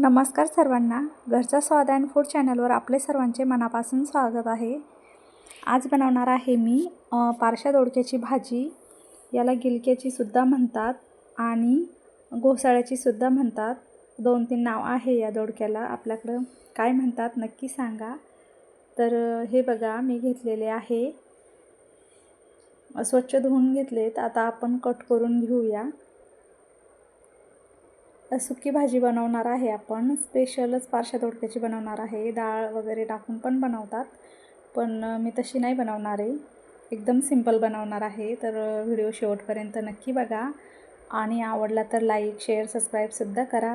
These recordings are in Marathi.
नमस्कार सर्वांना. घरचा स्वाद अँड फूड चॅनलवर आपले सर्वांचे मनापासून स्वागत आहे. आज बनवणार आहे मी पारशा दोडक्याची भाजी. याला गिलक्याची सुद्धा म्हणतात आणि घोसाळ्याची सुद्धा म्हणतात. 2-3 नाव आहे या दोडक्याला. आपल्याकडं काय म्हणतात नक्की सांगा. तर हे बघा मी घेतलेले आहे. स्वच्छ धुवून घेतलेत. आता आपण कट करून घेऊया. सुकी भाजी बनवणार आहे आपण. स्पेशलच पारशा दोडक्याची बनवणार आहे. डाळ वगैरे टाकून पण बनवतात, पण मी तशी नाही बनवणार आहे. एकदम सिंपल बनवणार आहे. तर व्हिडिओ शेवटपर्यंत नक्की बघा आणि आवडला तर लाईक, शेअर, सबस्क्राईबसुद्धा करा.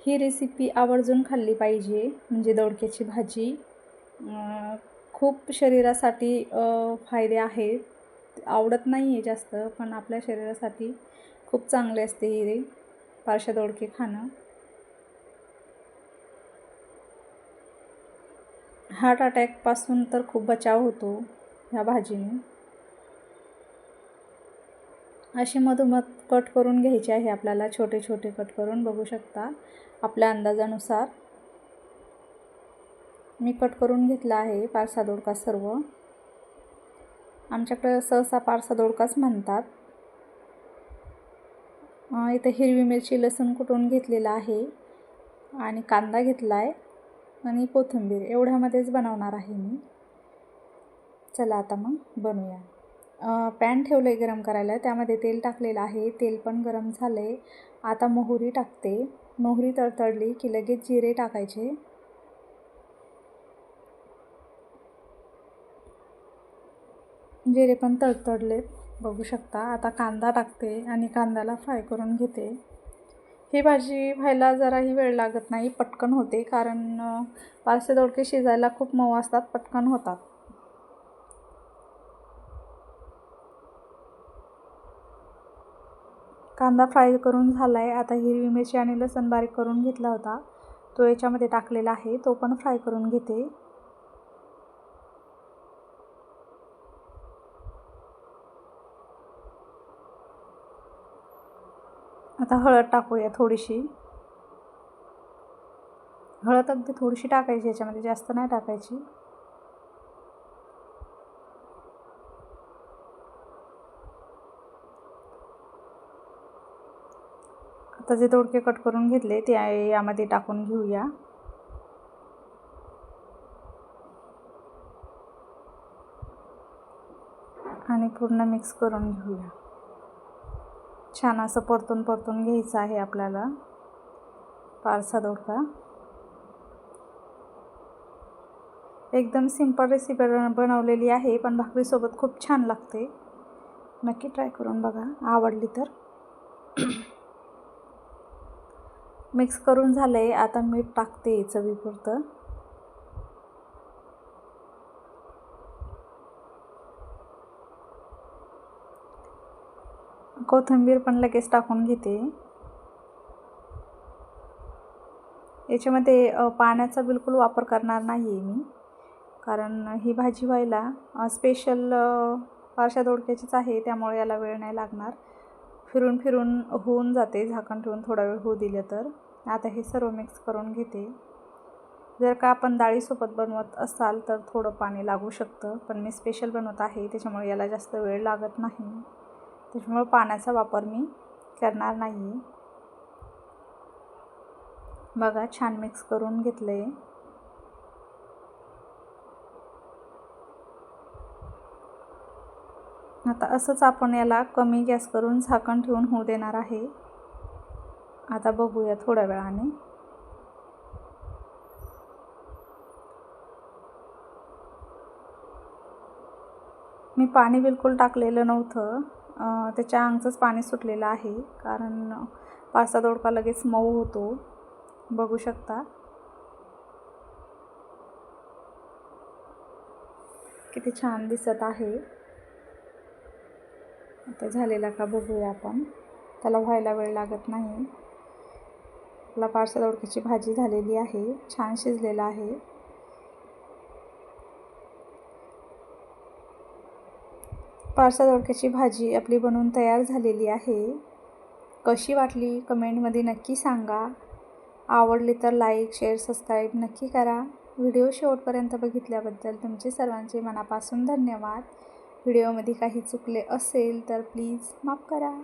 ही रेसिपी आवर्जून खाल्ली पाहिजे. म्हणजे दोडक्याची भाजी खूप शरीरासाठी फायदे आहेत. आवडत नाही आहे जास्त, पण आपल्या शरीरासाठी खूप चांगले असते ही पारशा दोडके खाणं. हार्ट अटॅकपासून तर खूप बचाव होतो ह्या भाजीने. अशी मधोमध कट करून घ्यायचे आहे आपल्याला. छोटे छोटे कट करून बघू शकता आपल्या अंदाजानुसार. मी कट करून घेतला आहे पारसा दोडका सर्व. आमच्याकडे सहसा पारसा दोडकाच म्हणतात. इथे हिरवी मिरची, लसूण कुटून घेतलेला आहे आणि कांदा घेतला आहे आणि कोथिंबीर. एवढ्यामध्येच बनवणार आहे मी. चला आता मग बनवूया. पॅन ठेवलं आहे गरम करायला. त्यामध्ये तेल टाकलेलं आहे. तेल पण गरम झालं आहे. आता मोहरी टाकते. मोहरी तडतडली की लगेच जिरे टाकायचे. जिरे पण तडतडलेत बघू शकता. आता कांदा टाकते आणि कांद्याला फ्राय करून घेते. ही भाजी व्हायला जराही वेळ लागत नाही, पटकन होते. कारण पारसे दोडके शिजायला खूप मऊ असतात, पटकन होतात. कांदा फ्राय करून झाला आहे. आता हिरवी मिरची आणि लसूण बारीक करून घेतला होता, तो याच्यामध्ये टाकलेला आहे. तो पण फ्राय करून घेते. आता हळद टाकूया थोडीशी. हळद अगदी थोडीशी टाकायची याच्यामध्ये, जास्त नाही टाकायची. आता जे दोडके कट करून घेतले ते यामध्ये टाकून घेऊया. आणि पूर्ण मिक्स करून घेऊया. छान असं परतून परतून घ्यायचं आहे आपल्याला पारसा दोडका. एकदम सिंपल रेसिपी बनवलेली आहे, पण भाकरीसोबत खूप छान लागते. नक्की ट्राय करून बघा, आवडली तर. मिक्स करून झालं आहे. आता मीठ टाकते चवीपुरतं. कोथिंबीर पण लगेच टाकून घेते. याच्यामध्ये पाण्याचा बिलकुल वापर करणार नाही आहे मी, कारण ही भाजी व्हायला स्पेशल पारशा दोडक्याचीच आहे, त्यामुळे याला वेळ नाही लागणार. फिरून फिरून होऊन जाते झाकण ठेवून थोडा वेळ होऊ दिलं तर. आता हे सर्व मिक्स करून घेते. जर का आपण डाळीसोबत बनवत असाल तर थोडं पाणी लागू शकतं, पण मी स्पेशल बनवत आहे त्याच्यामुळे याला जास्त वेळ लागत नाही. त्याच्यामुळे पाण्याचा वापर मी करणार नाही. बघा छान मिक्स करून घेतलं आहे. आता असंच आपण याला कमी गॅस करून झाकण ठेवून होऊ देणार आहे. आता बघूया थोड्या वेळाने. मी पाणी बिलकुल टाकलेलं नव्हतं. त्याच्या अंगचंच पाणी सुटलेलं आहे, कारण पारसा दोडका लगेच मऊ होतो. बघू शकता किती छान दिसत आहे. आता झालेला का बघूया आपण. त्याला व्हायला वेळ लागत नाही. आपला पारसा दोडक्याची भाजी झालेली आहे. छान शिजलेला आहे. पारसा दोडक्याची भाजी आपली बनवून तयार झालेली आहे. कशी वाटली कमेंटमध्ये नक्की सांगा. आवडली तर लाईक, शेअर, सबस्क्राईब नक्की करा. व्हिडिओ शेवटपर्यंत बघितल्याबद्दल तुमचे सर्वांचे मनापासून धन्यवाद. व्हिडिओमध्ये काही चुकले असेल तर प्लीज माफ करा.